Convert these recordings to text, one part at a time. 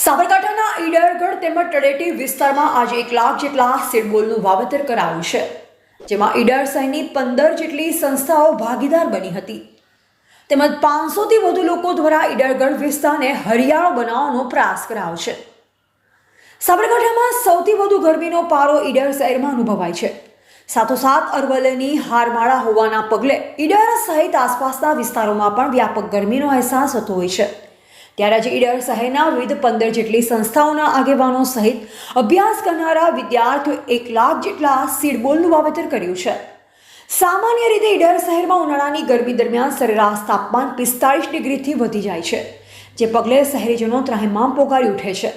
સાબરકાંઠાના ઈડરગઢ તેમજ તળેટી વિસ્તારમાં આજે 1 લાખ જેટલા સીડબોલનું વાવેતર કરાયું છે, જેમાં ઈડર સહિતની 15 જેટલી સંસ્થાઓ ભાગીદાર બની હતી. તેમજ 500થી વધુ લોકો દ્વારા ઈડરગઢ વિસ્તારને હરિયાળો બનાવવાનો પ્રયાસ કરાયો છે. સાબરકાંઠામાં સૌથી વધુ ગરમીનો પારો ઈડર શહેરમાં અનુભવાય છે. સાથોસાથ અરવલ્લીની હારમાળા હોવાના પગલે ઈડર સહિત આસપાસના વિસ્તારોમાં પણ વ્યાપક ગરમીનો અહેસાસ થતો હોય છે. ત્યારે આજે ઈડર શહેરના વિવિધ 15 જેટલી સંસ્થાઓના આગેવાનો સહિત અભ્યાસ કરનારા વિદ્યાર્થીઓ 1 લાખ જેટલા સીડબોલનું વાવેતર કર્યું છે. સામાન્ય રીતે ઈડર શહેરમાં ઉનાળાની ગરમી દરમિયાન સરેરાશ તાપમાન 45 ડિગ્રીથી વધી જાય છે, જે પગલે શહેરીજનો ત્રાહિમામ પોકારી ઉઠે છે.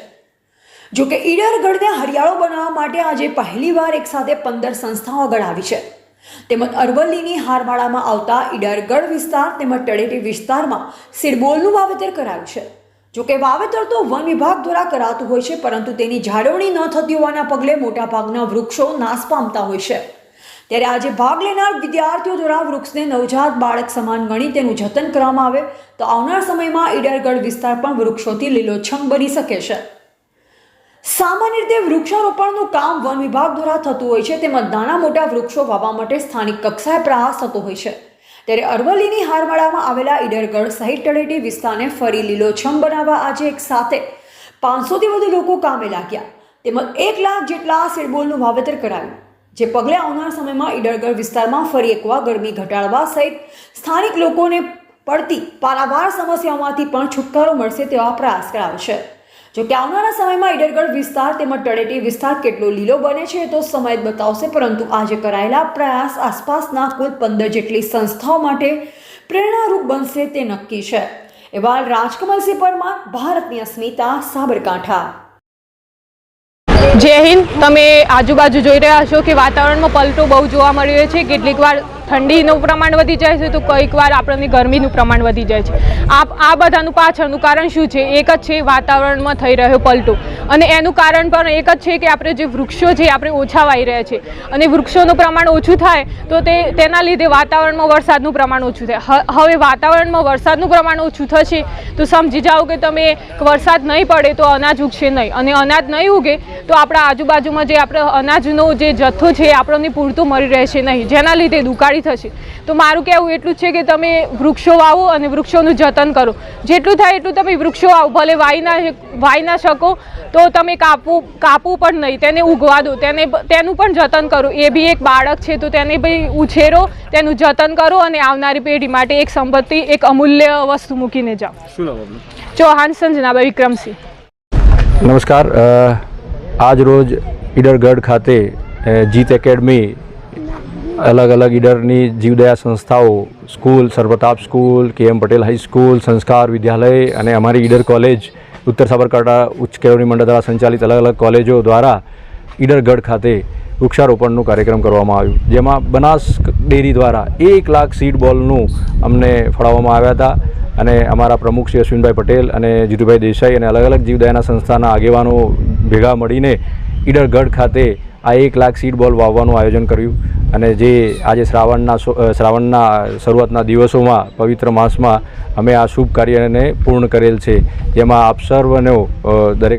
જોકે ઈડરગઢને હરિયાળો બનાવવા માટે આજે પહેલીવાર એકસાથે 15 સંસ્થાઓ આગળ આવી છે. તેમજ અરવલ્લીની હારમાળામાં આવતા ઈડરગઢ વિસ્તાર તેમજ તળેટી વિસ્તારમાં સીડબોલનું વાવેતર કરાયું છે. જોકે વાવેતર તો વન વિભાગ દ્વારા કરાતું હોય છે, પરંતુ તેની જાળવણી ન થતી હોવાના પગલે મોટાભાગના વૃક્ષો નાશ પામતા હોય છે. ત્યારે આજે ભાગ લેનાર વિદ્યાર્થીઓ દ્વારા વૃક્ષને નવજાત બાળક સમાન ગણી તેનું જતન કરવામાં આવે તો આવનાર સમયમાં ઈડરગઢ વિસ્તાર પણ વૃક્ષોથી લીલોછમ બની શકે છે. સામાન્ય રીતે વૃક્ષારોપણનું કામ વન વિભાગ દ્વારા થતું હોય છે, તેમજ નાના મોટા વૃક્ષો વાવવા માટે સ્થાનિક કક્ષાએ પ્રયાસ થતો હોય છે. ત્યારે અરવલ્લીની હારમાળામાં આવેલા ઈડરગઢ સહિત તળેટી વિસ્તારને ફરી લીલોછમ બનાવવા આજે એક સાથે 500થી વધુ લોકો કામે લાગ્યા. તેમજ 1 લાખ જેટલા સીડબોલનું વાવેતર કરાયું, જે પગલે આવનાર સમયમાં ઈડરગઢ વિસ્તારમાં ફરી એકવાર ગરમી ઘટાડવા સહિત સ્થાનિક લોકોને પડતી પારાવાર સમસ્યાઓમાંથી પણ છુટકારો મળશે તેવા પ્રયાસ કરાયો છે. જોકે આવનારા સમયમાં ઈડરગઢ વિસ્તાર તેમજ તળેટી વિસ્તાર કેટલો લીલો બને છે તો સમય જ બતાવશે, પરંતુ આજે કરાયેલા પ્રયાસ આસપાસના કુલ 15 જેટલી સંસ્થાઓ માટે પ્રેરણારૂપ બનશે તે નક્કી છે. એવા રાજકમલસિંહ પરમાર, ભારતની અસ્મિતા, સાબરકાંઠા. જય હિન્દ. તમે આજુબાજુ જોઈ રહ્યા છો કે વાતાવરણમાં પલટો બહુ જોવા મળી રહ્યો છે. કેટલીક વાર ઠંડીનું પ્રમાણ વધી જાય છે તો કઈક વાર આપણને ગરમીનું પ્રમાણ વધી જાય છે. આ બધાનું પાછળનું કારણ શું છે? એક જ છે વાતાવરણમાં થઈ રહ્યો પલટો, અને એનું કારણ પણ એક જ છે કે આપણે જે વૃક્ષો છે આપણે ઓછા વાવી રહ્યા છે, અને વૃક્ષોનું પ્રમાણ ઓછું થાય તો તેના લીધે વાતાવરણમાં વરસાદનું પ્રમાણ ઓછું થાય. હવે વાતાવરણમાં વરસાદનું પ્રમાણ ઓછું થશે તો સમજી જાઓ કે તમે વરસાદ નહીં પડે તો અનાજ ઉગશે નહીં, અને અનાજ નહીં ઉગે તો આપણા આજુબાજુમાં જે આપણે અનાજનો જે જથ્થો છે આપણને પૂરતું મળી રહેશે નહીં, જેના લીધે દુકાળી થશે. તો મારું કહેવું એટલું જ છે કે તમે વૃક્ષો વાવો અને વૃક્ષોનું જતન કરો. જેટલું થાય એટલું તમે વૃક્ષો વાવો. ભલે વાવી ના શકો તો તમે કાપવું પણ નહીં, તેને ઉગવા દો, તેનું પણ જતન કરો. એ બી એક બાળક છે તો તેને બી ઉછેરો, તેનું જતન કરો, અને આવનારી પેઢી માટે એક સંપત્તિ, એક અમૂલ્ય વસ્તુ મૂકીને જાઓ. શું નામ આપનું? ચૌહાણ સંજનાભાઈ વિક્રમસિંહ. નમસ્કાર. આજ રોજ ઈડરગઢ ખાતે જીત એકેડમી, અલગ અલગ ઈડરની જીવદયા સંસ્થાઓ, school, સરપ્રતાપ school, KM Patel high school, સંસ્કાર વિદ્યાલય અને અમારી ઈડર કોલેજ, ઉત્તર સાબરકાંઠા ઉચ્ચ કેળવણી મંડળ દ્વારા સંચાલિત અલગ અલગ કોલેજો દ્વારા ઈડરગઢ ખાતે વૃક્ષારોપણનું કાર્યક્રમ કરવામાં આવ્યું, જેમાં બનાસ ડેરી દ્વારા 1 લાખ સીડ બોલનું અમને ફાળવવામાં આવ્યા હતા. અને અમારા પ્રમુખ શ્રી અશ્વિનભાઈ પટેલ અને જીતુભાઈ દેસાઈ અને અલગ અલગ જીવદયાના સંસ્થાના આગેવાનો ભેગા મળીને ઈડરગઢ ખાતે આ 1 લાખ સીડ બોલ વાવવાનું આયોજન કર્યું. અને જે આજે શ્રાવણના શરૂઆતના દિવસોમાં, પવિત્ર માસમાં અમે આ શુભ કાર્યને પૂર્ણ કરેલ છે, જેમાં આપ સર્વનો દરેક